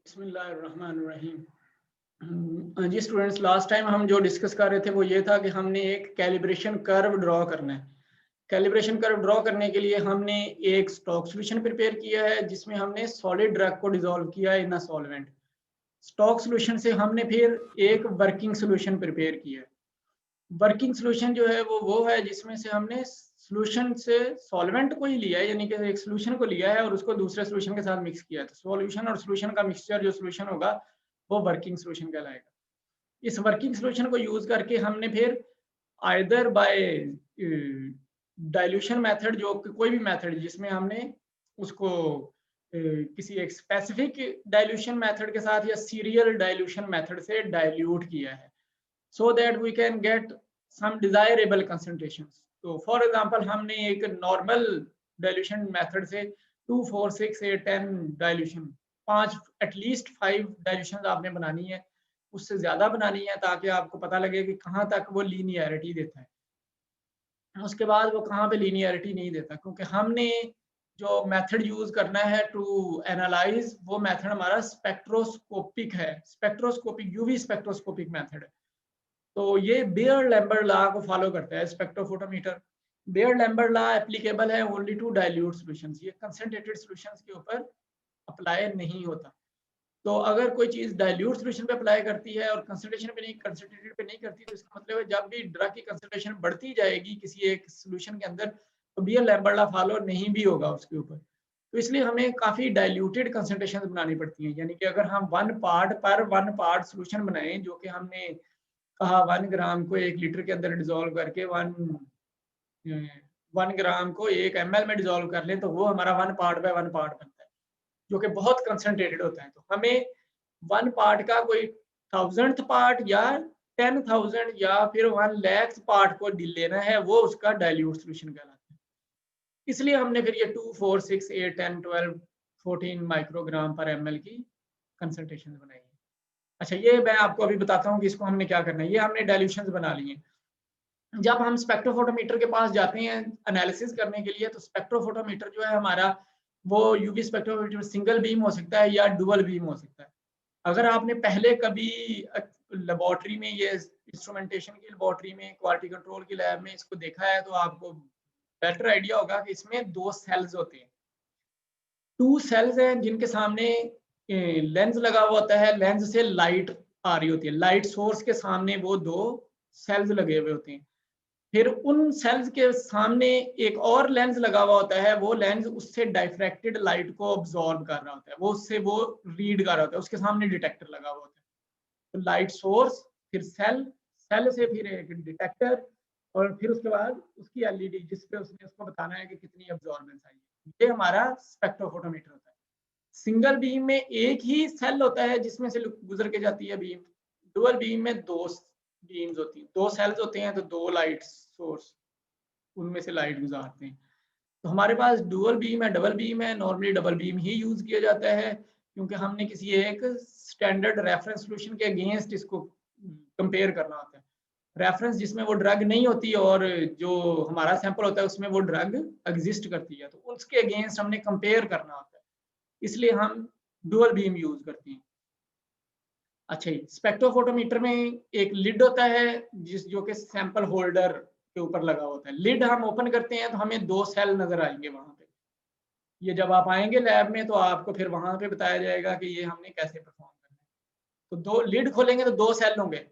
बिस्मिल्लाहिर्रहमानिर्रहीम। जी students, last time हम जो डिस्कस कर रहे थे वो ये था कि हमने एक कैलिब्रेशन कर्व ड्रॉ करना है। कैलिब्रेशन कर्व ड्रॉ करने के लिए हमने एक स्टॉक सॉल्यूशन प्रिपेयर किया है जिसमें हमने सॉलिड ड्रग को डिसॉल्व किया है इन अ सॉल्वेंट। स्टॉक सॉल्यूशन से हमने फिर एक वर्किंग सॉल्यूशन प्रिपेयर किया है। वर्किंग सॉल्यूशन जो है वो है जिसमें से हमने सॉल्यूशन से सॉल्वेंट को ही लिया है, यानी कि एक सॉल्यूशन को लिया है और उसको दूसरे सॉल्यूशन के साथ मिक्स किया है। तो सॉल्यूशन और सॉल्यूशन का मिक्सचर जो सॉल्यूशन होगा वो वर्किंग सॉल्यूशन कहलाएगा। इस वर्किंग सॉल्यूशन को यूज करके हमने फिर आइदर बाय डाइल्यूशन मेथड, जो कोई भी मेथड जिसमें हमने उसको किसी एक स्पेसिफिक डाइल्यूशन मेथड के साथ या सीरियल डाइल्यूशन मेथड से डाइल्यूट किया है, so that we can get some desirable concentrations. तो फॉर एग्जांपल हमने एक नॉर्मल डाइल्यूशन मेथड से 2, 4, 6, 8, 10 डाइल्यूशन, 5 एटलीस्ट 5 डाइल्यूशन आपने बनानी है, उससे ज्यादा बनानी है ताकि आपको पता लगे कि कहाँ तक वो लीनियरिटी देता है। उसके बाद वो कहाँ पे लीनियरिटी नहीं देता, क्योंकि हमने जो मेथड यूज करना है टू एनालाइज, वो मेथड हमारा स्पेक्ट्रोस्कोपिक है, स्पेक्ट्रोस्कोपिक यूवी स्पेक्ट्रोस्कोपिक मेथड है। तो ये बेयर लैम्बर्ट लॉ को फॉलो करता है spectrophotometer. Beer Lambert law applicable है ओनली टू डाइल्यूट सॉल्यूशंस, ये कंसंट्रेटेड सॉल्यूशंस के ऊपर अप्लाई नहीं होता। तो अगर कोई चीज डाइल्यूट सॉल्यूशन पे अप्लाई करती है और कंसंट्रेशन पे नहीं, कंसंट्रेटेड पे नहीं करती, तो इसका मतलब है जब भी ड्रग की कंसंट्रेशन बढ़ती जाएगी किसी एक सॉल्यूशन के अंदर, तो बेयर लैम्बर्ट लॉ फॉलो नहीं भी होगा उसके ऊपर। तो इसलिए हमें काफी डाइल्यूटेड कंसंट्रेशन बनानी पड़ती है, यानी कि अगर हम 1 पार्ट पर 1 पार्ट सॉल्यूशन बनाएं, जो कि हमने कहा 1 ग्राम को 1 लीटर के अंदर डिसॉल्व करके 1 ग्राम को 1 ml में डिसॉल्व कर लें, तो वो हमारा 1 पार्ट बाय 1 पार्ट बनता है, जो कि बहुत कंसंट्रेटेड होता है। तो हमें 1 पार्ट का कोई 1000th पार्ट या 10,000 या फिर 1 लाख पार्ट को लेना है, वो उसका डाइल्यूट सॉल्यूशन कहलाता है। इसलिए हमने फिर ये 2, 4, 6, 8, 10, 12, 14 माइक्रोग्राम पर ml की कंसंट्रेशन बनाई है। अच्छा, ये मैं आपको अभी बताता हूँ कि इसको हमने क्या करना है। ये हमने डाइल्यूशंस बना लिए। जब हम स्पेक्ट्रोफोटोमीटर के पास जाते हैं एनालिसिस करने के लिए, तो स्पेक्ट्रोफोटोमीटर जो है हमारा, वो यूवी स्पेक्ट्रोमीटर सिंगल बीम हो सकता है या डुअल बीम हो सकता है। अगर आपने पहले कभी लेबोरेटरी में, ये इंस्ट्रूमेंटेशन की लेबोरेटरी में, क्वालिटी कंट्रोल की लैब में इसको देखा है, तो आपको बेटर आइडिया होगा कि इसमें 2 सेल्स होते हैं, 2 सेल्स हैं जिनके सामने लेंस लगा हुआ होता है। लेंस से लाइट आ रही होती है, लाइट सोर्स के सामने वो 2 सेल्स लगे हुए होते हैं। फिर उन सेल्स के सामने एक और लेंस लगा हुआ होता है, वो लेंस उससे डाइफ्रैक्टेड लाइट को ऑब्जॉर्ब कर रहा होता है, वो उससे वो रीड कर रहा होता है, उसके सामने डिटेक्टर लगा हुआ होता है। तो लाइट सोर्स, फिर सेल, सेल से फिर एक डिटेक्टर, और फिर उसके बाद उसकी एलईडी जिसपे उसने उसको बताना है कि कितनी ऑब्जॉर्बेंस आई है। ये हमारा स्पेक्ट्रोफोटोमीटर होता है। सिंगल बीम में एक ही सेल होता है जिसमें से गुजर के जाती है बीम। डुअल बीम में 2 बीम्स होती हैं, 2 सेल्स होते हैं, तो 2 लाइट सोर्स, उनमें से लाइट गुजारते हैं। तो हमारे पास डुअल बीम है, डबल बीम है। नॉर्मली डबल बीम ही यूज किया जाता है, क्योंकि हमने किसी एक स्टैंडर्ड रेफरेंस सॉल्यूशन के अगेंस्ट इसको कंपेयर करना होता है। रेफरेंस जिसमें वो ड्रग नहीं होती और जो हमारा सैंपल होता है उसमें वो ड्रग एग्जिस्ट करती है, तो उसके अगेंस्ट हमने कंपेयर करना होता है, इसलिए हम डुअल बीम यूज करते हैं। अच्छा, स्पेक्ट्रोफोटोमीटर में एक लिड होता है जो कि सैंपल होल्डर के ऊपर लगा होता है। लिड हम ओपन करते हैं तो हमें 2 सेल नजर आएंगे वहां पे। ये जब आप आएंगे लैब में तो आपको फिर वहां पे बताया जाएगा कि ये हमने कैसे परफॉर्म करना है। तो 2 लिड खोलेंगे तो 2 सेल होंगे।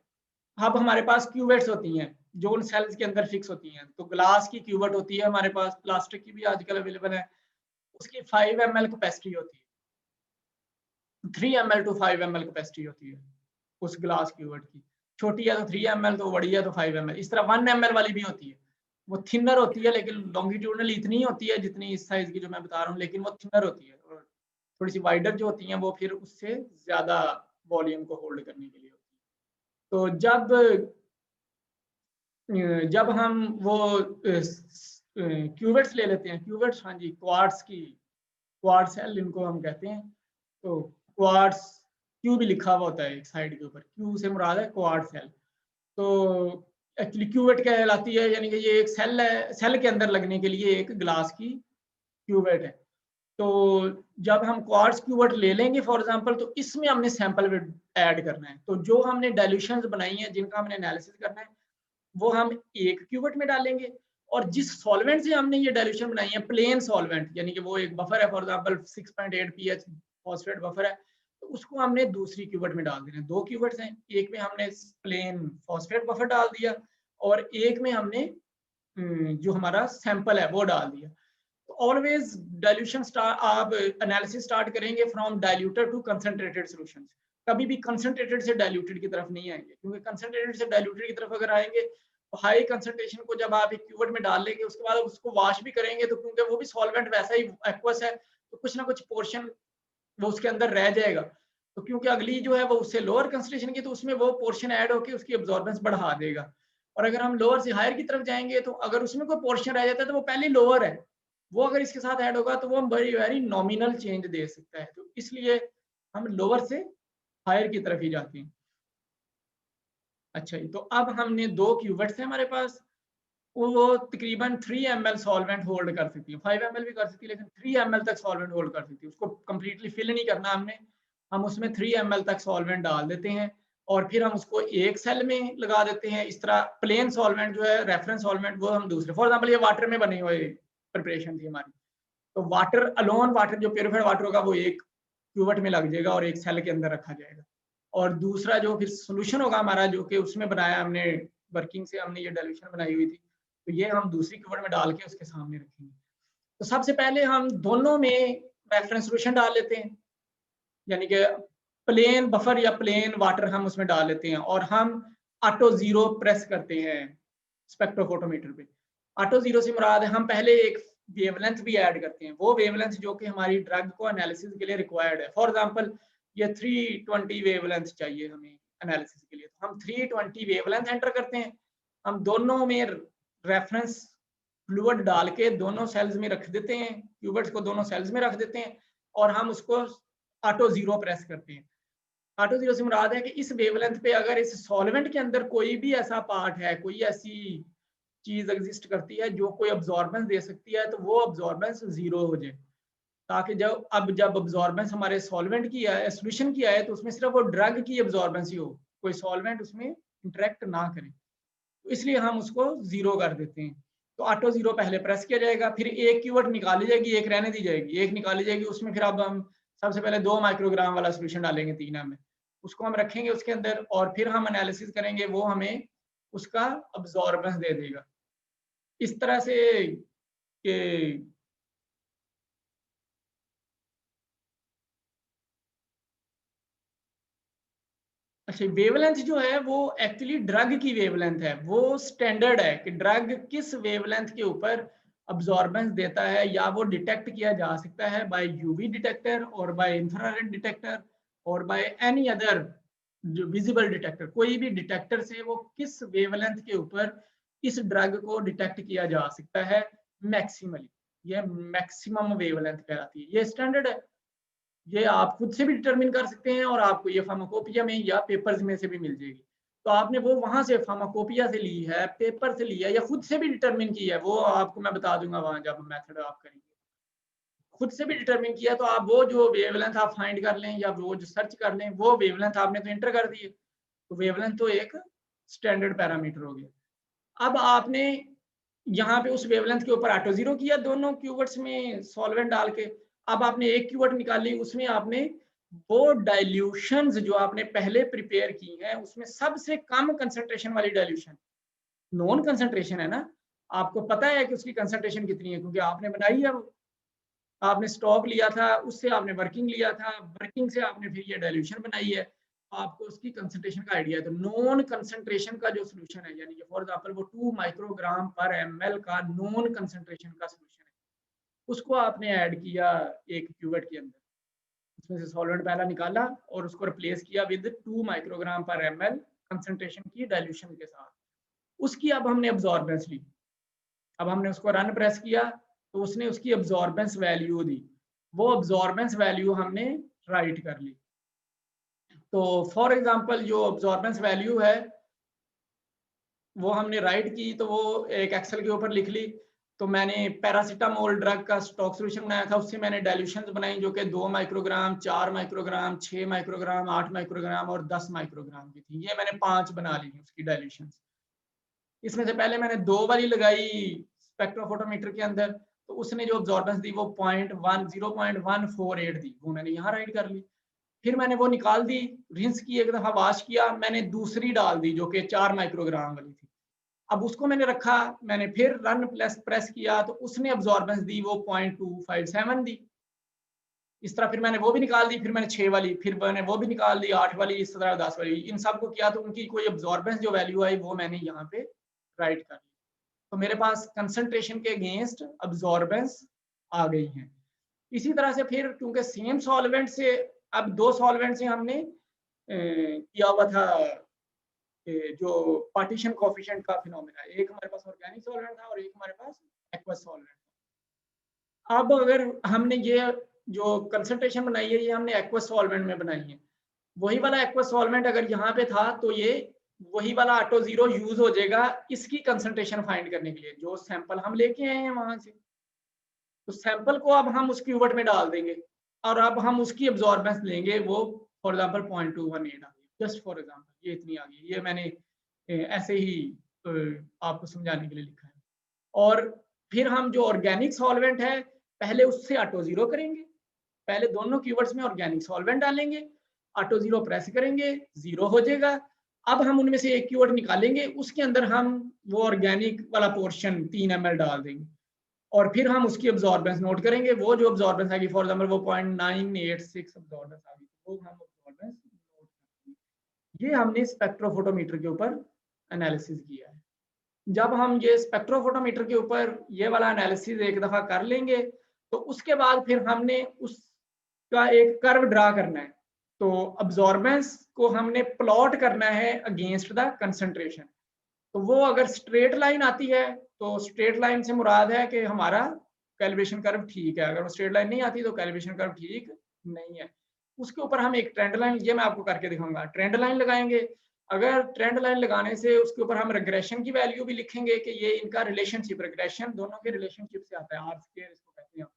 अब हमारे पास क्यूवेट्स होती हैं जो उन सेल्स के अंदर फिक्स होती हैं। तो ग्लास की क्यूवेट होती है हमारे पास, प्लास्टिक की भी आजकल अवेलेबल है। उसकी 5 ml कैपेसिटी होती है, 3 ml टू 5 ml कैपेसिटी होती है उस ग्लास क्यूवेट की। छोटी है तो 3 ml, तो बड़ी है तो 5 ml। इस तरह 1 ml वाली भी होती है, वो थिनर होती है, लेकिन लॉन्गिट्यूडनल इतनी होती है जितनी इस साइज की जो मैं बता रहा हूँ, लेकिन वो थिनर होती है। और थोड़ी सी वाइडर जो होती हैं वो फिर उससे ज्यादा वॉल्यूम को होल्ड करने के लिए होती है। तो जब हम वो क्यूवेट्स ले लेते हैं, क्यूवेट्स, हाँ जी, क्वार्ट्स सेल इनको हम कहते हैं। तो क्वार्ट्स, क्यू भी लिखा हुआ होता है एक साइड के ऊपर, क्यू से मुराद है क्वार्ट्स सेल। तो एक्चुअली क्यूवेट क्या कहलाती है, यानी कि ये एक सेल है, सेल के अंदर लगने के लिए एक ग्लास की क्यूवेट है। तो जब हम क्वार्ट्ज क्यूबट ले लेंगे फॉर एग्जांपल, तो इसमें हमने सैंपल वेट ऐड करना है। तो जो हमने डाइल्यूशंस बनाई हैं जिनका हमने एनालिसिस करना है, वो हम एक क्यूबट में डालेंगे, और जिस सॉल्वेंट से हमने ये डाइल्यूशन बनाई है, प्लेन सॉल्वेंट, यानी कि वो एक बफर है, for example 6.8 pH phosphate buffer है, तो उसको हमने दूसरी क्यूबट में डाल देना है। 2 क्यूबट्स हैं, एक में हमने प्लेन फॉस्फेट बफर डाल दिया और एक में हमने जो हमारा सैंपल है वो डाल दिया। तो ऑलवेज डाइल्यूशन आप एनालिसिस स्टार्ट करेंगे फ्रॉम डाइल्यूटर टू कंसंट्रेटेड सॉल्यूशंस। कभी भी कंसंट्रेटेड से डाइल्यूटेड की तरफ नहीं आएंगे, क्योंकि कंसंट्रेटेड से डाइल्यूटेड की तरफ अगर आएंगे तो हाई कंसंट्रेशन को जब आप एक क्यूबट में डाल लेंगे, उसके बाद उसको वॉश भी करेंगे, तो क्योंकि वो भी सॉल्वेंट वैसा ही एक्वस है, तो कुछ ना कुछ पोर्शन वो उसके अंदर रह जाएगा। तो क्योंकि अगली जो है वो उससे लोअर कंसंट्रेशन की, तो उसमें वो पोर्शन ऐड होकर उसकी अब्जॉर्बेंस बढ़ा देगा। और अगर हम लोअर से हायर की तरफ जाएंगे, तो अगर उसमें कोई पोर्शन रह जाता है तो वो पहले लोअर है, वो अगर इसके साथ ऐड होगा तो वो वेरी वेरी नॉमिनल चेंज दे सकता है। तो इसलिए हम लोअर से हायर की तरफ ही जाते हैं। अच्छा जी, तो अब हमने 2 क्यूबट्स हैं हमारे पास, वो तकरीबन 3 ml सॉल्वेंट होल्ड कर सकती है, 5 ml भी कर सकती है, लेकिन 3 ml तक सॉल्वेंट होल्ड कर सकती है। उसको कंप्लीटली फिल नहीं करना हमने, हम उसमें 3 ml तक सॉल्वेंट डाल देते हैं और फिर हम उसको एक सेल में लगा देते हैं। इस तरह प्लेन सॉल्वेंट जो है, रेफरेंस सॉल्वेंट, वो हम दूसरे, फॉर एग्जांपल ये वाटर में बनी हुई प्रिपरेशन थी हमारी, तो वाटर अलोन वाटर जो प्योरीफाइड वाटर होगा वो एक क्यूबट में लग जाएगा और एक सेल के अंदर रखा जाएगा। और दूसरा जो फिर सोल्यूशन होगा हमारा, जो कि उसमें बनाया हमने, वर्किंग से हमने ये डाइल्यूशन बनाई हुई थी, तो ये हम दूसरी क्यूबट में डाल के उसके सामने रखेंगे। तो सबसे पहले हम दोनों में रेफरेंस सोल्यूशन डाल लेते हैं, यानी कि प्लेन बफर या प्लेन वाटर हम उसमें डाल लेते हैं, और हम ऑटो जीरो प्रेस करते हैं स्पेक्ट्रोफोटोमीटर पे। ऑटो जीरो से मुराद है हम पहले एक वेवलेंथ भी ऐड करते हैं, वो वेवलेंथ जो कि हमारी ड्रग को एनालिसिस के लिए रिक्वायर्ड है। फॉर एग्जांपल ये 320 वेवलेंथ चाहिए हमें एनालिसिस के लिए, तो हम 320 वेवलेंथ एंटर करते हैं। हम दोनों में रेफरेंस फ्लूइड डाल के दोनों सेल्स में रख देते हैं, क्यूबट्स को दोनों सेल्स में रख देते हैं, और हम उसको ऑटो जीरो प्रेस करते हैं। ऑटो जीरो से मुराद है कि इस वेवलेंथ पे अगर इस सॉल्वेंट के अंदर कोई भी ऐसा पार्ट है, कोई ऐसी चीज एग्जिस्ट करती है जो कोई अब्जॉर्बेंस दे सकती है, तो वो अब्जॉर्बेंस जीरो हो जाए, ताकि जब अब्जॉर्बेंस हमारे सॉल्वेंट की है, सोल्यूशन की है, तो उसमें सिर्फ वो ड्रग की अब्जॉर्बेंस ही हो, कोई सॉल्वेंट उसमें इंटरेक्ट ना करे। तो इसलिए हम उसको जीरो कर देते हैं। तो ऑटो जीरो पहले प्रेस किया जाएगा, फिर एक कीवर्ड निकाली जाएगी, एक रहने दी जाएगी, एक निकाली जाएगी, उसमें फिर अब हम सबसे पहले 2 माइक्रोग्राम वाला सोल्यूशन डालेंगे 3 ml, उसको हम रखेंगे उसके अंदर, और फिर हम एनालिसिस करेंगे, वो हमें उसका अब्जॉर्बेंस दे देगा। इस तरह से कि अच्छा, वेवलेंथ जो है वो एक्चुअली ड्रग की वेवलेंथ है, वो स्टैंडर्ड है कि ड्रग किस वेवलेंथ के ऊपर अब्जॉर्बेंस देता है, या वो डिटेक्ट किया जा सकता है बाय यूवी डिटेक्टर और बाय इंफ्रारेड डिटेक्टर और बाय एनी अदर जो विजिबल डिटेक्टर, कोई भी डिटेक्टर से वो किस वेवलेंथ के ऊपर इस ड्रग को डिटेक्ट किया जा सकता है मैक्सिमली, ये मैक्सिमम वेवलेंथ कहलाती है, ये स्टैंडर्ड है। ये आप खुद से भी डिटरमिन कर सकते हैं, और आपको ये फार्माकोपिया में या पेपर्स में से भी मिल जाएगी। तो आपने वो वहां से फार्माकोपिया से ली है, पेपर से ली है, या खुद से भी डिटरमिन की है, वो आपको मैं बता दूंगा वहां जब मेथड आप करेंगे। खुद से भी डिटरमिन किया तो आप वो जो वेवलेंथ आप फाइंड कर लें या वो जो सर्च कर लें, वो वेवलेंथ आपने तो एंटर कर दी है, तो वेवलेंथ तो एक स्टैंडर्ड पैरामीटर हो गया। अब आपने यहाँ पे उस वेवलेंथ के ऊपर ऑटो जीरो किया दोनों क्यूबट्स में सॉल्वेंट डाल के। अब आपने एक क्यूबट निकाली, उसमें आपने वो डाइल्यूशंस जो आपने पहले प्रिपेयर की हैं उसमें सबसे कम कंसंट्रेशन वाली डाइल्यूशन, नॉन कंसंट्रेशन है ना, आपको पता है कि उसकी कंसंट्रेशन कितनी है, क्योंकि आपने बनाई है, वो आपने स्टॉक लिया था, उससे आपने वर्किंग लिया था, वर्किंग से आपने फिर ये डाइल्यूशन बनाई है, आपको उसकी कंसंट्रेशन का आइडिया है। तो नॉन कंसंट्रेशन का जो सोल्यूशन है, यानी कि फॉर एग्जांपल वो 2 माइक्रोग्राम पर ml का नॉन कंसंट्रेशन का सोल्यूशन है, उसको आपने ऐड किया एक क्यूबट के अंदर, उसमें से सॉल्वेंट पहला निकाला और उसको रिप्लेस किया विद 2 माइक्रोग्राम पर ml कंसंट्रेशन की डाइल्यूशन के साथ। उसकी अब हमने अब्जॉर्बेंस ली, अब हमने उसको रन प्रेस किया, तो उसने उसकी अब्जॉर्बेंस वैल्यू दी, वो अब्जॉर्बेंस वैल्यू हमने राइट कर ली। तो फॉर एग्जांपल जो अब्जॉर्बेंस वैल्यू है वो हमने राइट की, तो वो एक एक्सेल के ऊपर लिख ली। तो मैंने पैरासीटामोल ड्रग का स्टॉक सोल्यूशन बनाया था, उससे मैंने डाइल्यूशंस बनाई जो कि 2 माइक्रोग्राम, 4 माइक्रोग्राम, 6 माइक्रोग्राम, 8 माइक्रोग्राम और 10 माइक्रोग्राम की थी। ये मैंने 5 बना ली उसकी डाइल्यूशंस। इसमें से पहले मैंने 2 वाली लगाई स्पेक्ट्रोफोटोमीटर के अंदर, तो उसने जो अब्जॉर्बेंस दी वो 0.148 दी, वो मैंने यहाँ राइट कर ली। फिर मैंने वो निकाल दी, रिंस की, एक दफा वॉश किया, मैंने दूसरी डाल दी जो कि 4 माइक्रोग्राम वाली थी। अब उसको मैंने रखा, मैंने फिर रन प्रेस किया तो उसने अब्जॉर्बेंस दी वो 0.257 दी। इस तरह फिर मैंने वो भी निकाल दी, फिर मैंने 6 वाली, फिर मैंने वो भी निकाल दी 8 वाली, इस तरह 10 वाली, इन सबको किया तो उनकी कोई अब्जॉर्बेंस जो वैल्यू आई वो मैंने यहाँ पे राइट कर ली। तो मेरे पास कंसंट्रेशन के अगेंस्ट अब्जॉर्बेंस आ गई है। इसी तरह से फिर क्योंकि सेम सॉल्वेंट से, अब 2 सॉल्वेंट से हमने किया हुआ था जो पार्टीशन कोएफिशिएंट का फिनोमेना, एक हमारे पास ऑर्गेनिक सॉल्वेंट था और एक हमारे पास एक्वस सॉल्वेंट था। अब अगर हमने ये जो कंसंट्रेशन बनाई है ये हमने एक्वस सॉल्वेंट में बनाई है, वही वाला एक्वस सॉल्वेंट अगर यहाँ पे था तो ये वही वाला ऑटो जीरो यूज हो जाएगा इसकी कंसंट्रेशन फाइंड करने के लिए, जो सैंपल हम लेके आए हैं वहां से। तो सैंपल को अब हम उस क्यूबट में डाल देंगे और अब हम उसकी अब्जॉर्बेंस लेंगे, वो फॉर एग्जांपल 0.218 आ गई, जस्ट फॉर एग्जांपल ये इतनी आ गई। ये मैंने ऐसे ही आपको समझाने के लिए लिखा है। और फिर हम जो ऑर्गेनिक सॉल्वेंट है पहले उससे ऑटो जीरो करेंगे, पहले दोनों कीवर्ड्स में ऑर्गेनिक सॉल्वेंट डालेंगे, ऑटो जीरो प्रेस करेंगे, जीरो हो जाएगा। अब हम उनमें से एक कीवर्ड निकालेंगे, उसके अंदर हम वो ऑर्गेनिक वाला पोर्शन 3 ml डाल देंगे और फिर हम उसकी अब्जॉर्बेंस नोट करेंगे। वो जो अब्जॉर्बेंस आएगी, फॉर एग्जांपल वो 0.986 अब्जॉर्बेंस आ गई, वो हम अब्जॉर्बेंस नोट करेंगे। ये हमने स्पेक्ट्रोफोटोमीटर के ऊपर एनालिसिस किया है। जब हम ये स्पेक्ट्रोफोटोमीटर के ऊपर ये वाला एनालिसिस एक दफा कर लेंगे तो उसके बाद फिर हमने उसका एक कर्व ड्रा करना है। तो अब्जॉर्बेंस को हमने प्लॉट करना है अगेंस्ट द कंसंट्रेशन। तो वो अगर स्ट्रेट लाइन आती है तो स्ट्रेट लाइन से मुराद है कि हमारा कैलिब्रेशन कर्व ठीक है, अगर वो स्ट्रेट लाइन नहीं आती तो कैलिब्रेशन कर्व ठीक नहीं है। उसके ऊपर हम एक ट्रेंड लाइन, ये मैं आपको करके दिखाऊंगा, ट्रेंड लाइन लगाएंगे। अगर ट्रेंड लाइन लगाने से उसके ऊपर हम रिग्रेशन की वैल्यू भी लिखेंगे कि ये इनका रिलेशनशिप, रिग्रेशन दोनों के रिलेशनशिप से आता है, आर स्क्वायर इसको कहते हैं।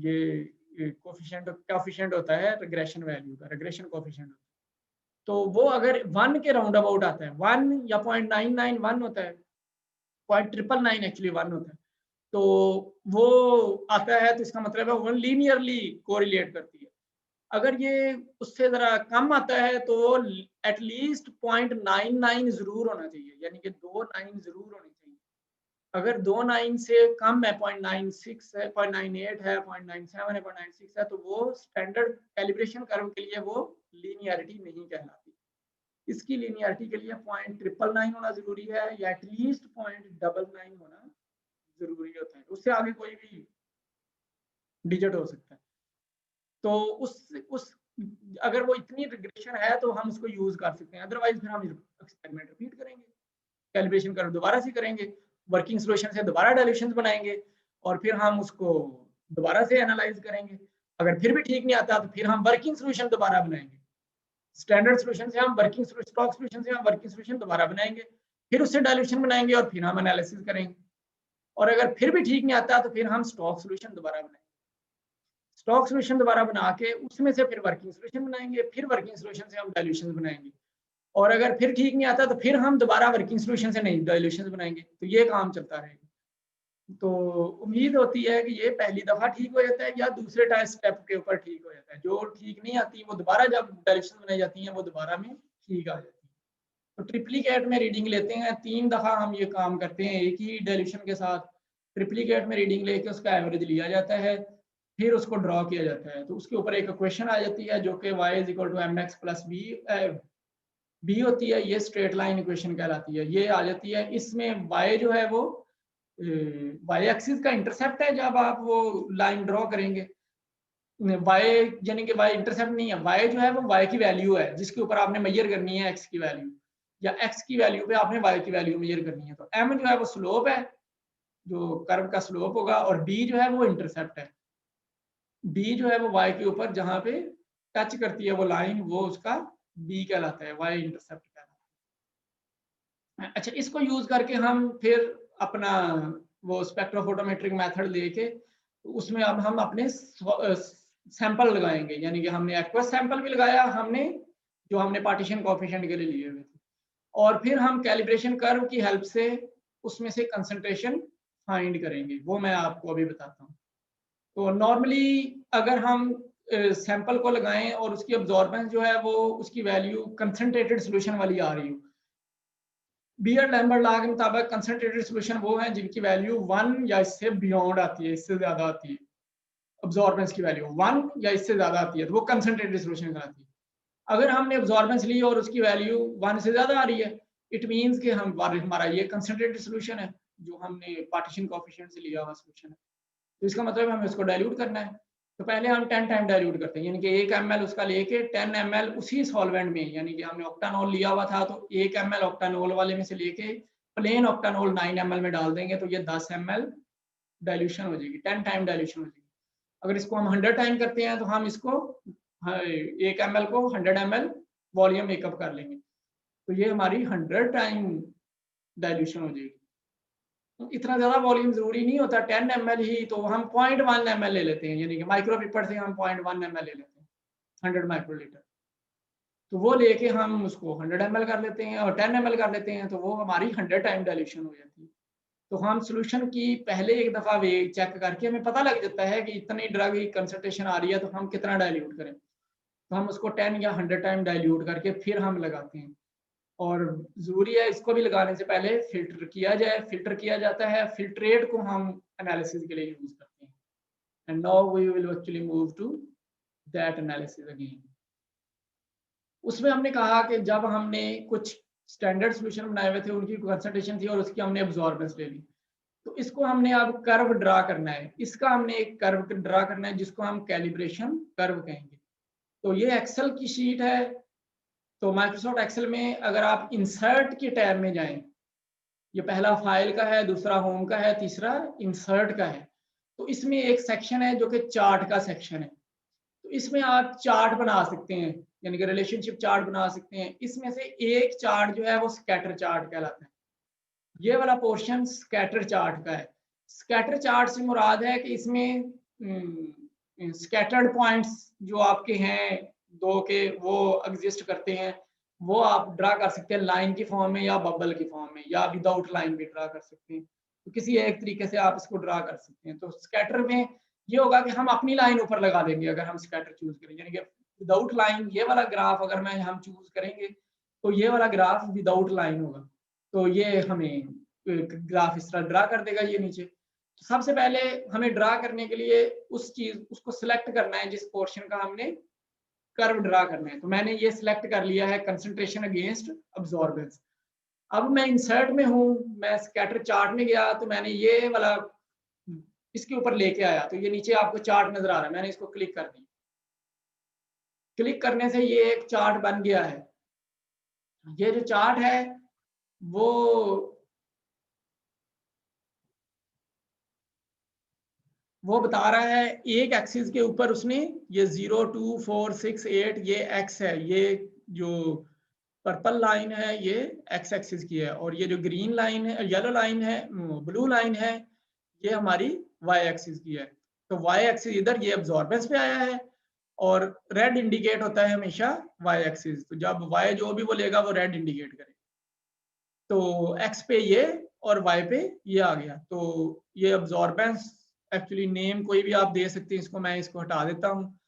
ये कोफिशिएंट होता है रिग्रेशन वैल्यू का, रिग्रेशन कोफिशिएंट। तो वो अगर 1 के राउंड अबाउट आता है, 1 या 0.991 होता है, 0.999 एक्चुअली 1 होता है, तो वो आता है तो इसका मतलब है वो लीनियरली कोरिलेट करती है। अगर ये उससे जरा कम आता है तो एटलीस्ट 0.99 जरूर होना चाहिए, यानी कि 2 9 जरूर होनी चाहिए। अगर 2 9 से कम है, 0.96 है, 0.98 है, 0.97 है, 0.96 है, तो वो स्टैंडर्ड कैलिब्रेशन कर्व के लिए वो लीनियरिटी नहीं कहलाती। इसकी लीनियरिटी के लिए 0.999 होना जरूरी है या एटलीस्ट 0.99 होना जरूरी होता है, उससे आगे कोई भी डिजिट हो सकता है। तो उस अगर वो इतनी रिग्रेशन है तो हम उसको यूज कर सकते हैं, अदरवाइज फिर हम एक्सपेरिमेंट रिपीट करेंगे, कैलिब्रेशन कर्व दोबारा से करेंगे, वर्किंग सॉल्यूशन से दोबारा डायल्यूशंस बनाएंगे और फिर हम उसको दोबारा से एनालाइज करेंगे। अगर फिर भी ठीक नहीं आता तो फिर हम वर्किंग सॉल्यूशन दोबारा बनाएंगे, स्टैंडर्ड सॉल्यूशन से हम वर्किंग स्टॉक सॉल्यूशन से हम वर्किंग सॉल्यूशन दोबारा बनाएंगे, फिर उससे डायल्यूशन बनाएंगे और फिर हम एनालिसिस करेंगे। और अगर फिर भी ठीक नहीं आता तो फिर हम स्टॉक सॉल्यूशन दोबारा बनाएंगे, स्टॉक सॉल्यूशन दोबारा बना के उसमें से फिर वर्किंग सॉल्यूशन बनाएंगे, फिर वर्किंग सॉल्यूशन से हम डायल्यूशन बनाएंगे। और अगर फिर ठीक नहीं आता तो फिर हम दोबारा वर्किंग सॉल्यूशन से नहीं डायल्यूशन बनाएंगे। तो ये काम चलता रहेगा। तो उम्मीद होती है कि ये पहली दफा ठीक हो जाता है या दूसरे स्टेप के ऊपर ठीक हो जाता है। जो ठीक नहीं आती वो दोबारा जब डायल्यूशन बनाई जाती है वो दोबारा में ठीक आ जाती है। तो ट्रिप्लिकेट में रीडिंग लेते हैं, 3 दफा हम ये काम करते हैं एक ही डायल्यूशन के साथ। ट्रिप्लिकेट में रीडिंग लेके उसका एवरेज लिया जाता है, फिर उसको ड्रॉ किया जाता है। तो उसके ऊपर एक इक्वेशन आ जाती है जो कि y = mx + b होती है, ये स्ट्रेट लाइन इक्वेशन कहलाती है। ये आ जाती है, इसमें y जो है वो y एक्सिस का इंटरसेप्ट है जब आप वो लाइन ड्रॉ करेंगे। y यानी कि y इंटरसेप्ट नहीं है, y जो है वो y की वैल्यू है जिसके ऊपर आपने मेजर करनी है x की वैल्यू, या x की वैल्यू पे आपने y की वैल्यू मेजर करनी है। तो m जो है वो स्लोप है, जो कर्व का स्लोप होगा, और b जो है वो इंटरसेप्ट है। b जो है वो y के ऊपर जहां पे टच करती है वो लाइन, वो उसका b कहलाता है, y इंटरसेप्ट कहलाता है। अच्छा, इसको यूज करके हम फिर अपना वो स्पेक्ट्रोफोटोमेट्रिक मेथड लेके उसमें अब हम अपने सैंपल लगाएंगे, यानी कि हमने एक्वस सैंपल भी लगाया, हमने जो हमने पार्टीशन कोएफिशिएंट के लिए लिए हुए थे, और फिर हम कैलिब्रेशन कर्व की हेल्प से उसमें से कंसंट्रेशन फाइंड करेंगे, वो मैं आपको अभी बताता हूँ। तो नॉर्मली अगर हम सैंपल को लगाएं और उसकी अब्जॉर्बेंस जो है वो उसकी वैल्यू कंसंट्रेटेड सॉल्यूशन वाली आ रही हो, बियर लैम्बर्ट लॉ के मुताबिक कंसंट्रेटेड सॉल्यूशन वो है जिनकी वैल्यू 1 या इससे बियॉन्ड आती है, इससे ज्यादा आती है, अब्जॉर्बेंस की वैल्यू 1 या इससे ज्यादा आती है, तो वो कंसंट्रेटेड सॉल्यूशन कहलाती है। अगर हमने अब्जॉर्बेंस ली और उसकी वैल्यू 1 से ज्यादा आ रही है, इट मींस कि हमारा ये कंसंट्रेटेड सॉल्यूशन है, जो हमने पार्टीशन कोएफिशिएंट से लिया हुआ सॉल्यूशन है। तो इसका मतलब हमें उसको डाइल्यूट करना है। तो पहले हम 10 टाइम डाइल्यूट करते हैं, यानी कि 1 ml उसका लेके 10 ml उसी सॉल्वेंट में, यानी कि हमने ऑक्टानॉल लिया हुआ था तो 1 ml ऑक्टानॉल वाले में से लेके प्लेन ऑक्टानॉल 9 ml में डाल देंगे, तो ये 10 ml डाइल्यूशन हो जाएगी, 10 टाइम डाइल्यूशन हो जाएगी। अगर इसको हम 100 टाइम करते हैं तो हम इसको 1 ml को 100 ml वॉल्यूम मेकअप कर लेंगे, तो ये हमारी 100 टाइम डाइल्यूशन हो जाएगी। तो इतना ज़्यादा वॉल्यूम ज़रूरी नहीं होता, 10 ml ही, तो हम 0.1 ml ले लेते हैं, यानी कि माइक्रो पिपेट से हम 0.1 ml ले लेते हैं 100 माइक्रोलीटर। तो वो लेके हम उसको 100 ml कर लेते हैं और 10 ml कर लेते हैं, तो वो हमारी 100 टाइम डाइल्यूशन हो जाती है। तो हम सॉल्यूशन की पहले एक दफ़ा वे चेक करके हमें पता लग जाता है कि इतनी ड्रग की कंसंट्रेशन आ रही है, तो हम कितना डाइल्यूट करें। तो हम उसको 10 या 100 टाइम डाइल्यूट करके फिर हम लगाते हैं। और ज़रूरी है इसको भी लगाने से पहले फ़िल्टर किया जाए, फ़िल्टर किया जाता है, फ़िल्ट्रेट को हम एनालिसिस के लिए यूज़ करते हैं। And now we will actually move to that analysis again. उसमें हमने कहा कि जब हमने कुछ स्टैंडर्ड सॉल्यूशन बनाए हुए थे, उनकी कंसंट्रेशन थी और उसकी हमने अब्जॉर्बेंस ले ली, तो इसको हमने अब कर्व ड्रा करना है। इसका हमने एक कर्व ड्रा करना है जिसको हम कैलिब्रेशन कर्व कहेंगे। तो ये एक्सेल की शीट है। तो माइक्रोसॉफ्ट एक्सेल में अगर आप इंसर्ट के टैब में जाएं, ये पहला फाइल का है, दूसरा होम का है, तीसरा इंसर्ट का है। तो इसमें एक सेक्शन है जो कि चार्ट का सेक्शन है। तो इसमें आप चार्ट बना सकते हैं, यानी कि रिलेशनशिप चार्ट बना सकते हैं। इसमें से एक चार्ट जो है वो स्कैटर चार्ट कहलाता है। ये वाला पोर्शन स्कैटर चार्ट का है। स्कैटर चार्ट से मुराद है कि इसमें स्कैटर्ड पॉइंट्स जो आपके हैं दो के, वो एग्जिस्ट करते हैं, वो आप ड्रा कर सकते हैं लाइन की फॉर्म में या बबल की फॉर्म में, या विदाउट लाइन भी ड्रा कर सकते हैं। तो किसी एक तरीके से आप इसको ड्रा कर सकते हैं। तो स्कैटर में ये होगा कि हम अपनी लाइन ऊपर लगा देंगे अगर हम स्कैटर चूज करेंगे, यानी कि विदाउट लाइन ये वाला ग्राफ अगर मैं हम चूज करेंगे तो ये वाला ग्राफ विदाउट लाइन होगा। तो ये हमें ग्राफ इस तरह ड्रा कर देगा ये नीचे। तो सबसे पहले हमें ड्रा करने के लिए उसको सिलेक्ट करना है जिस पोर्शन का हमने कर्व ड्रा करना है। तो मैंने ये सिलेक्ट कर लिया है कंसंट्रेशन अगेंस्ट अब्जॉर्बेंस। अब मैं इंसर्ट में हूँ, मैं स्कैटर चार्ट में गया, तो मैंने ये वाला इसके ऊपर लेके आया, तो ये नीचे आपको चार्ट नजर आ रहा है, मैंने इसको क्लिक कर दिया। क्लिक करने से ये एक चार्ट बन गया है। ये जो चार्ट है वो बता रहा है एक एक्सिस के ऊपर उसने ये 0, 2, 4, 6, 8 ये एक्स है, ये जो पर्पल लाइन है ये एक्स एक्सिस की है, और ये जो ग्रीन लाइन है, येलो लाइन है, ब्लू लाइन है, ये हमारी वाई एक्सिस की है। तो वाई एक्सिस इधर ये अब्जॉर्बेंस पे आया है, और रेड इंडिकेट होता है हमेशा वाई एक्सिस। तो जब वाई जो भी बोलेगा वो रेड इंडिकेट करे। तो एक्स पे ये और वाई पे ये आ गया। तो ये अब्जॉर्बेंस एक्चुअली नेम कोई भी आप दे सकते हैं, इसको मैं इसको हटा देता हूँ।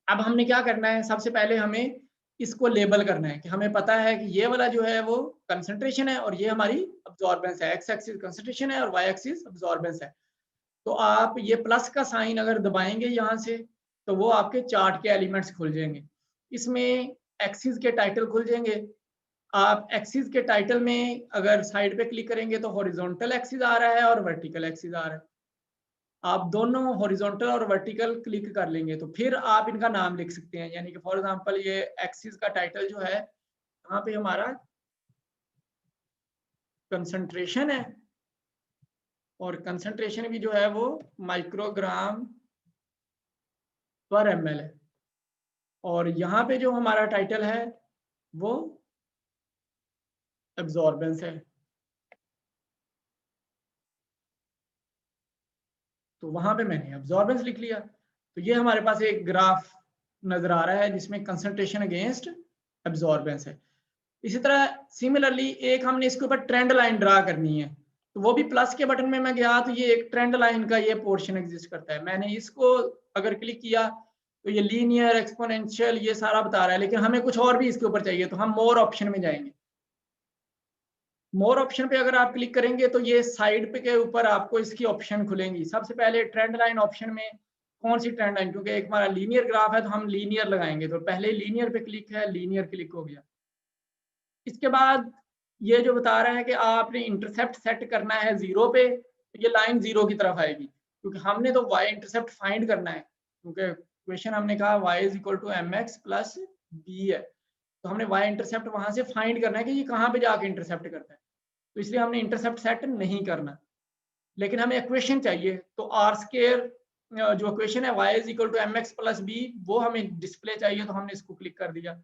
अब हमने क्या करना है, सबसे पहले हमें इसको लेबल करना है कि हमें पता है कि ये वाला जो है वो कंसंट्रेशन है और ये हमारी अब्जॉर्बेंस है। एक्स एक्सिस कंसंट्रेशन है और वाई एक्सिस अब्जॉर्बेंस है। तो आप ये प्लस का साइन अगर दबाएंगे यहाँ से, तो वो आपके चार्ट के एलिमेंट्स खुल जाएंगे। इसमें एक्सिस के टाइटल खुल जाएंगे। आप एक्सिस के टाइटल में अगर साइड पे क्लिक करेंगे तो हॉरिजॉन्टल एक्सिस आ रहा है और वर्टिकल एक्सिस आ रहा है। आप दोनों हॉरिजॉन्टल और वर्टिकल क्लिक कर लेंगे तो फिर आप इनका नाम लिख सकते हैं, यानी कि फॉर एग्जांपल ये एक्सिस का टाइटल जो है, यहाँ पे हमारा कंसंट्रेशन है, और कंसंट्रेशन भी जो है वो माइक्रोग्राम पर ml है, और यहाँ पे जो हमारा टाइटल है वो एब्जॉर्बेंस है। तो वहां पे मैंने अब्जॉर्बेंस लिख लिया। तो ये हमारे पास एक ग्राफ नजर आ रहा है जिसमें कंसंट्रेशन अगेंस्ट अब्जॉर्बेंस है। इसी तरह सिमिलरली एक हमने इसके ऊपर ट्रेंड लाइन ड्रा करनी है, तो वो भी प्लस के बटन में मैं गया तो ये एक ट्रेंड लाइन का ये पोर्शन एग्जिस्ट करता है। मैंने इसको अगर क्लिक किया तो ये लीनियर, एक्सपोनेंशियल, ये सारा बता रहा है, लेकिन हमें कुछ और भी इसके ऊपर चाहिए, तो हम मोर ऑप्शन में जाएंगे। मोर ऑप्शन पे अगर आप क्लिक करेंगे तो ये साइड पे के ऊपर आपको इसकी ऑप्शन खुलेंगी। सबसे पहले ट्रेंड लाइन ऑप्शन में कौन सी ट्रेंड लाइन, क्योंकि एक हमारा लीनियर ग्राफ है तो हम लीनियर लगाएंगे, तो पहले लीनियर पे क्लिक है, लीनियर क्लिक हो गया। इसके बाद ये जो बता रहा है कि आपने इंटरसेप्ट सेट करना है 0 पे, तो ये लाइन 0 की तरफ आएगी, क्योंकि हमने तो y इंटरसेप्ट फाइंड करना है, क्योंकि क्वेश्चन हमने कहा y is equal to mx plus b है, तो हमने y इंटरसेप्ट वहां से फाइंड करना है कि ये कहाँ पे जाके इंटरसेप्ट करता है, तो इसलिए हमने इंटरसेप्ट सेट नहीं करना, लेकिन हमें इक्वेशन चाहिए। तो आर स्केयर जो इक्वेशन है y is equal to mx plus b, वो हमें डिस्प्ले चाहिए, तो हमने इसको क्लिक कर दिया।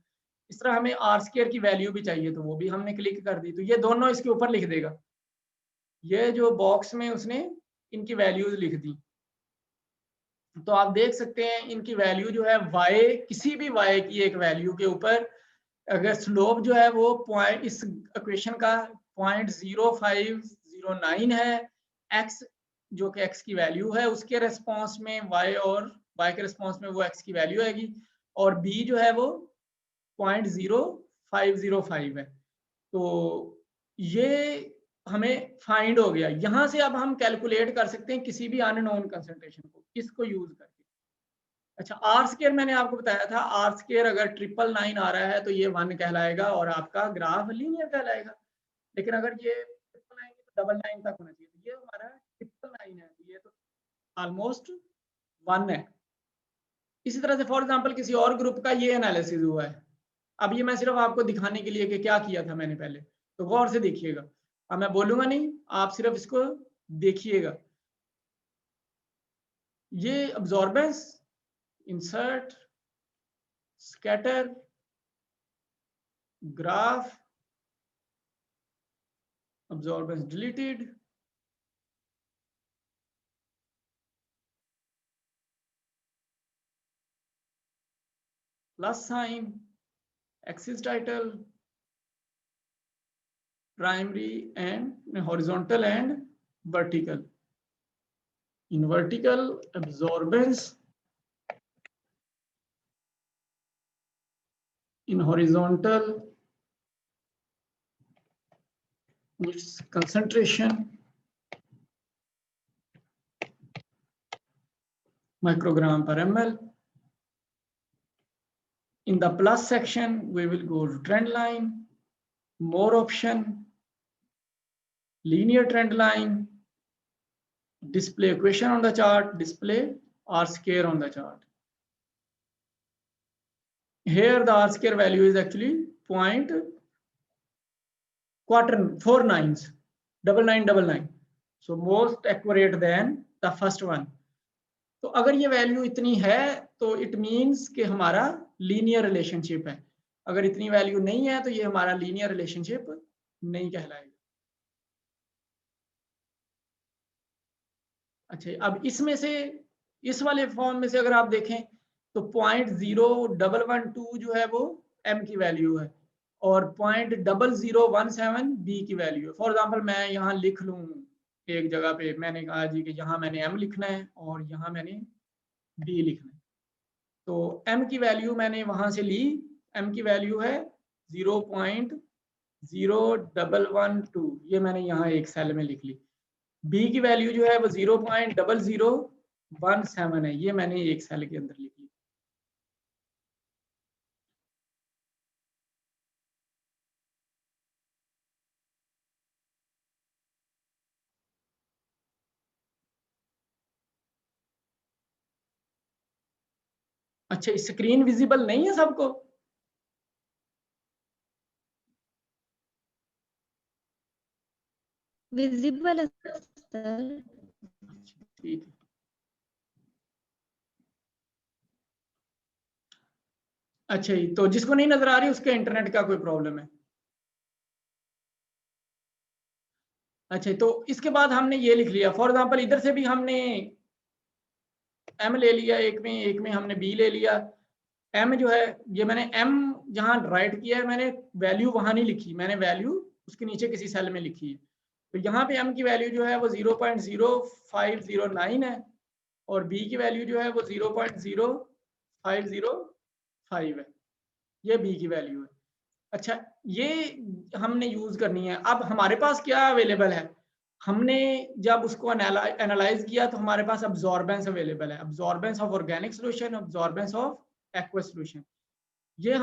इस तरह हमें आर स्केयर की वैल्यू भी चाहिए, तो वो भी हमने क्लिक कर दी, तो ये दोनों इसके ऊपर लिख देगा। ये जो बॉक्स में उसने इनकी वैल्यूज लिख दी, तो आप देख सकते हैं इनकी वैल्यू जो है y, किसी भी y की एक वैल्यू के ऊपर अगर स्लोप जो है वो पॉइंट, इस इक्वेशन का 0.0509 है, x जो कि x की वैल्यू है उसके रेस्पॉन्स में y, और y के रेस्पॉन्स में वो x की वैल्यू आएगी, और b जो है वो 0.0505 है। तो ये हमें फाइंड हो गया। यहां से अब हम कैलकुलेट कर सकते हैं किसी भी अननोन कंसंट्रेशन को, इसको यूज करके। अच्छा, आर स्केयर मैंने आपको बताया था, आर स्केयर अगर 999 आ रहा है तो ये 1 कहलाएगा और आपका ग्राफ लीनियर कहलाएगा। लेकिन अगर ये 999 तो 99 तक होना चाहिए, तो ये हमारा 999 है, तो ये तो ऑलमोस्ट 1 है। इसी तरह से फॉर एग्जांपल किसी और ग्रुप का ये एनालिसिस हुआ है, अब ये मैं सिर्फ आपको दिखाने के लिए कि क्या किया था मैंने पहले, तो गौर से देखिएगा। अब मैं बोलूंगा नहीं, आप सिर्फ इसको देखिएगा। ये absorbance, insert, scatter, graph, absorbance deleted, plus sign, axis title, primary and horizontal and vertical. In vertical absorbance, in horizontal its concentration microgram per ml. In the plus section we will go to trend line, more option, linear trend line, display equation on the chart, display R square on the chart. Here the R square value is actually 0.4999, so most accurate than the first one. तो अगर ये value इतनी है तो it means कि हमारा linear relationship है, अगर इतनी वैल्यू नहीं है तो ये हमारा लीनियर रिलेशनशिप नहीं कहलाएगा। अच्छा, अब इसमें से, इस वाले फॉर्म में से अगर आप देखें तो 0.0112 जो है वो m की वैल्यू है और 0.0017 b की वैल्यू है। फॉर एग्जांपल मैं यहाँ लिख लूँ एक जगह पे, मैंने कहा जी कि यहाँ मैंने m लिखना है और यहाँ मैंने b लिखना है, तो m की वैल्यू मैंने वहां से ली, m की वैल्यू है 0.0112, ये मैंने यहाँ एक सेल में लिख ली। b की वैल्यू जो है वो 0.0017 है, ये मैंने एक सेल के अंदर लिख ली। अच्छा, स्क्रीन विजिबल नहीं है सबको? विजिबल है सर। ठीक है। अच्छा जी, तो जिसको नहीं नजर आ रही उसके इंटरनेट का कोई प्रॉब्लम है? अच्छा, तो इसके बाद हमने ये लिख लिया। फॉर एग्जांपल इधर से भी हमने m ले लिया एक में हमने b ले लिया। m जो है ये मैंने m जहाँ राइट किया है मैंने वैल्यू वहां नहीं लिखी, मैंने वैल्यू उसके नीचे किसी सेल में लिखी है। तो यहाँ पे m की वैल्यू जो है वो 0.0509 है और b की वैल्यू जो है वो 0.0505 है। ये b की वैल्यू है। अच्छा, ये हमने यूज करनी है। अब हमारे पास क्या अवेलेबल है, हमने जब उसको एनालाइज किया तो हमारे पास अब्जॉर्बेंस अवेलेबल है, absorbance of organic solution, absorbance of aqueous solution. ये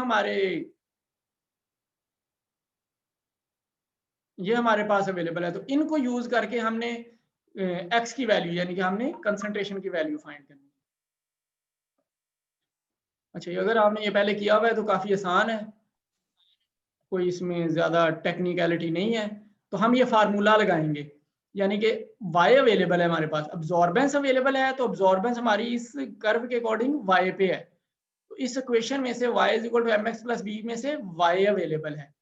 हमारे पास अवेलेबल है। तो इनको यूज करके हमने एक्स की वैल्यू यानी कि हमने कंसंट्रेशन की वैल्यू फाइंड करनी है। अच्छा, ये अगर आपने ये पहले किया हुआ है तो काफी आसान है, कोई इसमें ज्यादा टेक्निकलिटी नहीं है। तो हम ये फार्मूला लगाएंगे, यानी कि y अवेलेबल है हमारे पास, अब्जॉर्बेंस अवेलेबल है, तो अब्जॉर्बेंस हमारी इस कर्व के अकॉर्डिंग y पे है। तो इस इक्वेशन में से y is equal to mx plus b में से y अवेलेबल है।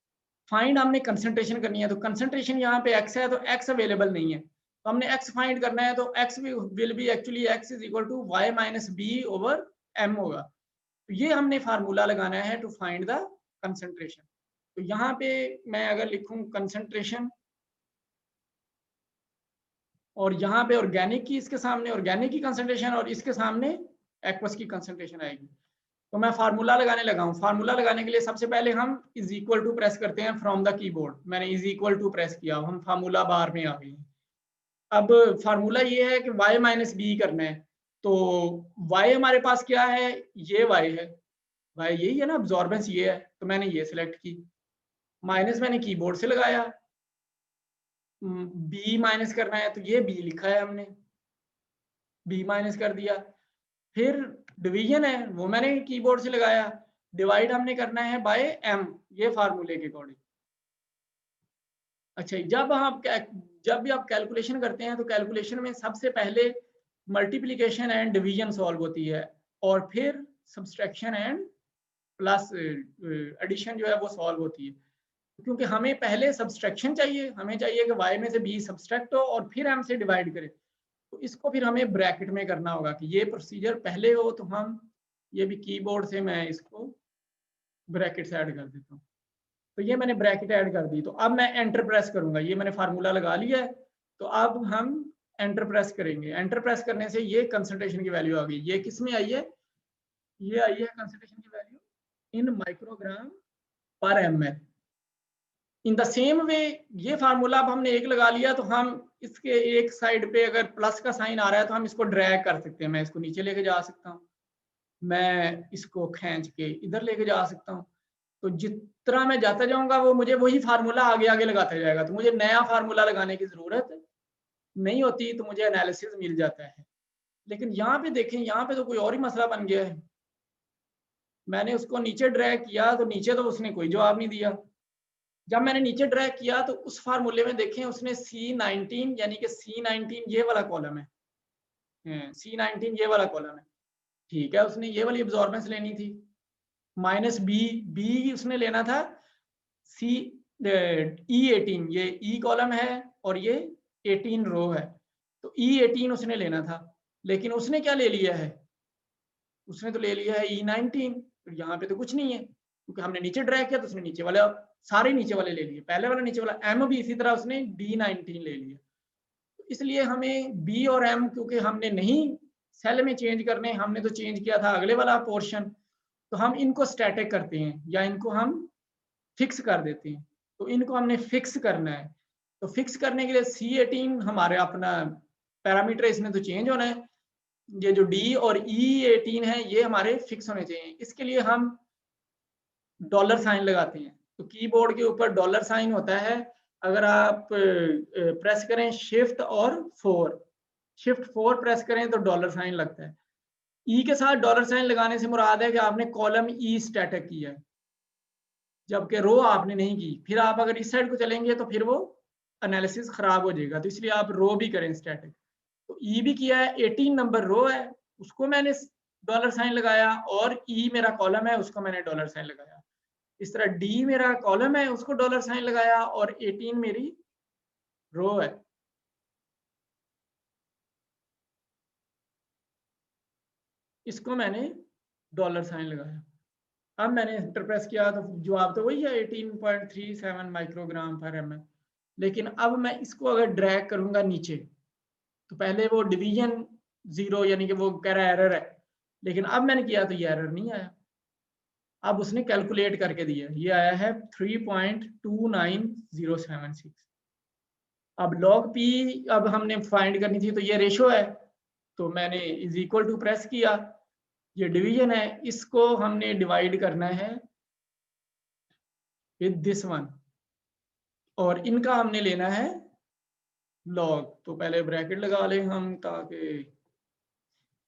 फाइंड हमने कंसंट्रेशन करनी है, तो कंसंट्रेशन यहाँ पे x है तो x अवेलेबल नहीं है, तो हमने x फाइंड करना है। तो x will be actually x is equal to y minus b over m होगा। तो ये हमने फार्मूला लगाना है टू फाइंड द कंसंट्रेशन। तो यहाँ पे मैं अगर लिखूं कंसंट्रेशन और यहाँ पे ऑर्गेनिक की इसके सामने ऑर्गेनिक की कंसंट्रेशन और इसके सामने एक्वस की कंसंट्रेशन आएगी। तो मैं फार्मूला लगाने लगा हूँ। फार्मूला लगाने के लिए सबसे पहले हम इज इक्वल टू प्रेस करते हैं फ्रॉम द कीबोर्ड। मैंने इज इक्वल टू प्रेस किया, हम फार्मूला बार में आ गए हैं। अब फार्मूला ये है कि y माइनस बी करना है। तो y हमारे पास क्या है, ये y है, y यही है ना, अब्जॉर्बेंस ये है, तो मैंने ये सिलेक्ट की। माइनस मैंने कीबोर्ड से लगाया, b माइनस करना है तो ये b लिखा है हमने, b माइनस कर दिया। फिर डिवीजन है वो मैंने कीबोर्ड से लगाया, डिवाइड हमने करना है बाय m, ये फार्मूले के अकॉर्डिंग। अच्छा, जब भी आप कैलकुलेशन करते हैं तो कैलकुलेशन में सबसे पहले मल्टीप्लिकेशन एंड डिवीजन सॉल्व होती है और फिर सब्सट्रैक्शन एंड प्लस एडिशन जो है वो सॉल्व होती है। क्योंकि हमें पहले सब्सट्रैक्शन चाहिए, हमें चाहिए कि y में से b सब्सट्रैक्ट हो और फिर m से डिवाइड करें। तो इसको फिर हमें ब्रैकेट में करना होगा कि ये प्रोसीजर पहले हो। तो हम ये भी कीबोर्ड से मैं इसको ब्रैकेट से ऐड कर देता हूँ। तो ये मैंने ब्रैकेट ऐड कर दी। तो अब मैं एंटर प्रेस करूंगा, ये मैंने फार्मूला लगा लिया है। तो अब हम एंटर प्रेस करेंगे। एंटर प्रेस करने से ये कंसंट्रेशन की वैल्यू आ गई। ये किस में आई है, ये आई है कंसंट्रेशन की वैल्यू इन माइक्रोग्राम पर ml। In the same way ये फार्मूला अब हमने एक लगा लिया, तो हम इसके एक साइड पे अगर प्लस का साइन आ रहा है तो हम इसको ड्रैग कर सकते हैं। मैं इसको नीचे लेके जा सकता हूँ, मैं इसको खींच के इधर लेके जा सकता हूँ। तो जितना मैं जाता जाऊंगा वो मुझे वही फार्मूला आगे आगे लगाता जाएगा। तो मुझे नया फार्मूला लगाने की जरूरत नहीं होती, तो मुझे एनालिसिस मिल जाता है। लेकिन यहाँ पे देखें, यहाँ पे तो कोई और ही मसला बन गया है। मैंने उसको नीचे ड्रैग किया तो नीचे तो उसने कोई जवाब नहीं दिया। जब मैंने नीचे ड्रैग किया तो उस फार्मूले में देखें उसने C19 यानी कि C19 ये वाला कॉलम है, C19 ये वाला कॉलम है, ठीक है। उसने ये वाली अब्जॉर्बेंस लेनी थी माइनस बी उसने लेना था E18, ये E कॉलम है और ये 18 रो है। तो E18 उसने लेना था, लेकिन उसने क्या ले लिया है, उसने तो ले लिया है E19। तो यहाँ पे तो कुछ नहीं है क्योंकि हमने नीचे ड्रैग किया तो उसने नीचे वाले सारे नीचे वाले ले लिए, पहले वाला नीचे वाला M भी इसी तरह उसने D19 ले लिया। तो इसलिए हमें B और M क्योंकि हमने नहीं सेल में चेंज करने, हमने तो चेंज किया था अगले वाला पोर्शन, तो हम इनको स्टैटिक करते हैं या इनको हम फिक्स कर देते हैं। तो इनको हमने फिक्स करना है। तो फिक्स करने के लिए C18 हमारे अपना पैरामीटर, इसमें तो चेंज होना है। ये जो D और E18 है ये हमारे फिक्स होने चाहिए। इसके लिए हम डॉलर साइन लगाते हैं। तो कीबोर्ड के ऊपर डॉलर साइन होता है। अगर आप प्रेस करें शिफ्ट और 4, शिफ्ट 4 प्रेस करें तो डॉलर साइन लगता है। ई के साथ डॉलर साइन लगाने से मुराद है कि आपने कॉलम ई स्टैटिक किया है, जबकि रो आपने नहीं की। फिर आप अगर इस साइड को चलेंगे तो फिर वो एनालिसिस खराब हो जाएगा, तो इसलिए आप रो भी करें स्टैटिक। तो ई भी किया है, 18 नंबर रो है उसको मैंने डॉलर साइन लगाया, और ई मेरा कॉलम है उसको मैंने डॉलर साइन लगाया। इस तरह डी मेरा कॉलम है उसको डॉलर साइन लगाया और 18 मेरी रो है। इसको मैंने डॉलर साइन लगाया। अब मैंने एंटर प्रेस किया तो जवाब तो वही है 18.37 माइक्रोग्राम पर एमएल। लेकिन अब मैं इसको अगर ड्रैग करूंगा नीचे तो पहले वो डिवीजन 0 यानी कि वो कह रहा है एरर है, लेकिन अब मैंने किया तो ये एरर नहीं आया। अब उसने कैलकुलेट करके दिया, ये आया है 3.29076। अब लॉग पी अब हमने फाइंड करनी थी, तो ये रेशो है, तो मैंने इज इक्वल टू प्रेस किया, ये डिवीजन है, इसको हमने डिवाइड करना है विद दिस वन, और इनका हमने लेना है लॉग। तो पहले ब्रैकेट लगा ले हम, ताकि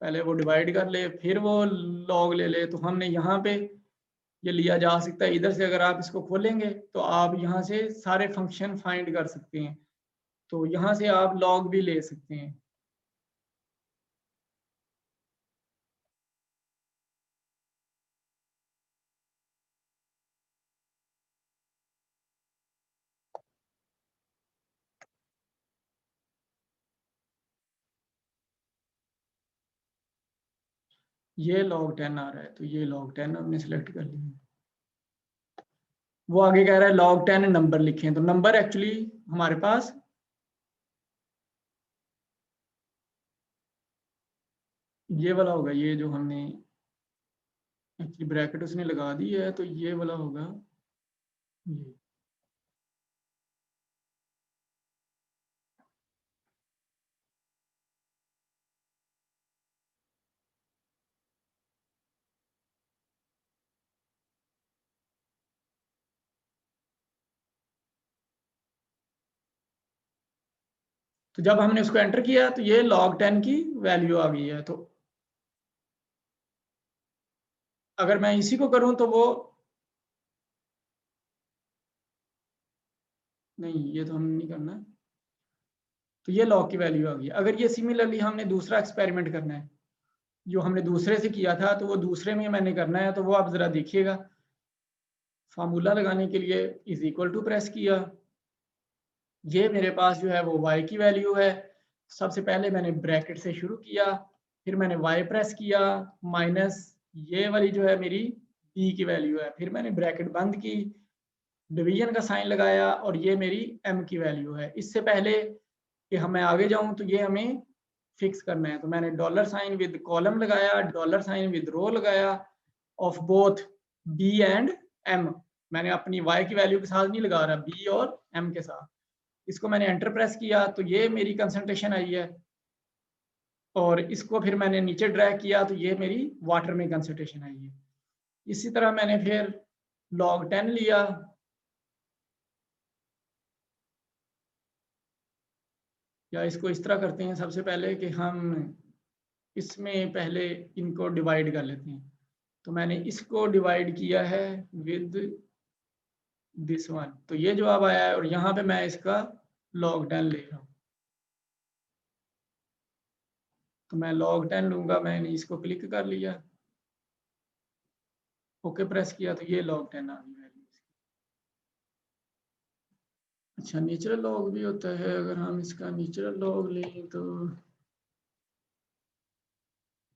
पहले वो डिवाइड कर ले फिर वो लॉग ले ले। तो हमने यहाँ पे ये लिया जा सकता है, इधर से अगर आप इसको खोलेंगे तो आप यहाँ से सारे फंक्शन फाइंड कर सकते हैं, तो यहाँ से आप लॉग भी ले सकते हैं। ये log 10 आ रहा है, तो ये log 10 हमने सिलेक्ट कर लिया। वो आगे कह रहा है log 10 नंबर लिखें, तो नंबर एक्चुअली हमारे पास ये वाला होगा, ये जो हमने एक्चुअली ब्रैकेट उसने लगा दी है, तो ये वाला होगा ये। तो जब हमने उसको एंटर किया तो ये log 10 की वैल्यू आ गई है। तो अगर मैं इसी को करूं तो वो नहीं, ये तो हम नहीं करना। तो ये log की वैल्यू आ गई। अगर ये सिमिलरली हमने दूसरा एक्सपेरिमेंट करना है, जो हमने दूसरे से किया था, तो वो दूसरे में मैंने करना है, तो वो आप जरा देखिएगा। फार्मूला लगाने के लिए इज इक्वल टू प्रेस किया, ये मेरे पास जो है वो y की वैल्यू है। सबसे पहले मैंने ब्रैकेट से शुरू किया, फिर मैंने y प्रेस किया, माइनस ये वाली जो है मेरी b की वैल्यू है, फिर मैंने ब्रैकेट बंद की, डिवीजन का साइन लगाया, और ये मेरी m की वैल्यू है। इससे पहले कि हमें आगे जाऊं तो ये हमें फिक्स करना है, तो मैंने डॉलर साइन विद कॉलम लगाया, डॉलर साइन विद रो लगाया of both b and m। मैंने अपनी y की वैल्यू के साथ नहीं लगा रहा, b और m के साथ। इसको मैंने एंटर प्रेस किया तो ये मेरी कंसंट्रेशन आई है, और इसको फिर मैंने नीचे ड्रैग किया तो ये मेरी वाटर में कंसंट्रेशन आई है। इसी तरह मैंने फिर log 10 लिया, या इसको इस तरह करते हैं सबसे पहले कि हम इसमें पहले इनको डिवाइड कर लेते हैं। तो मैंने इसको डिवाइड किया है विद दिस वन, तो ये जवाब आया है, और यहाँ पे मैं इसका log 10 ले रहा हूँ। तो मैं log 10 लूंगा, मैंने इसको क्लिक कर लिया, ओके प्रेस किया, तो ये log 10 आ गई वैल्यू। अच्छा, नेचुरल लॉग भी होता है, अगर हम इसका नेचुरल लॉग लें तो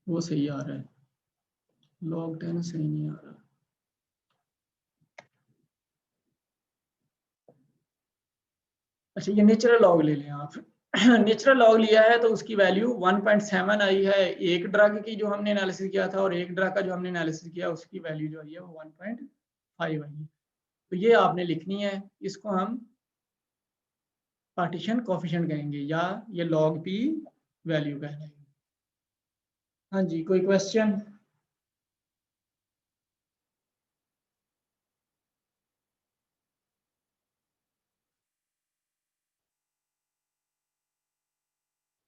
वो सही आ रहा है, log 10 सही नहीं आ रहा। अच्छा, ये नेचुरल लॉग ले लें आप। नेचुरल लॉग लिया है तो उसकी वैल्यू 1.7 आई है, एक ड्रग की जो हमने एनालिसिस किया था, और एक ड्रग का जो हमने एनालिसिस किया उसकी वैल्यू जो आई है वो 1.5 आई है। तो ये आपने लिखनी है, इसको हम पार्टीशन कोफिशिएंट कहेंगे, या ये log p वैल्यू कहलाएगी। हाँ जी, कोई क्वेश्चन?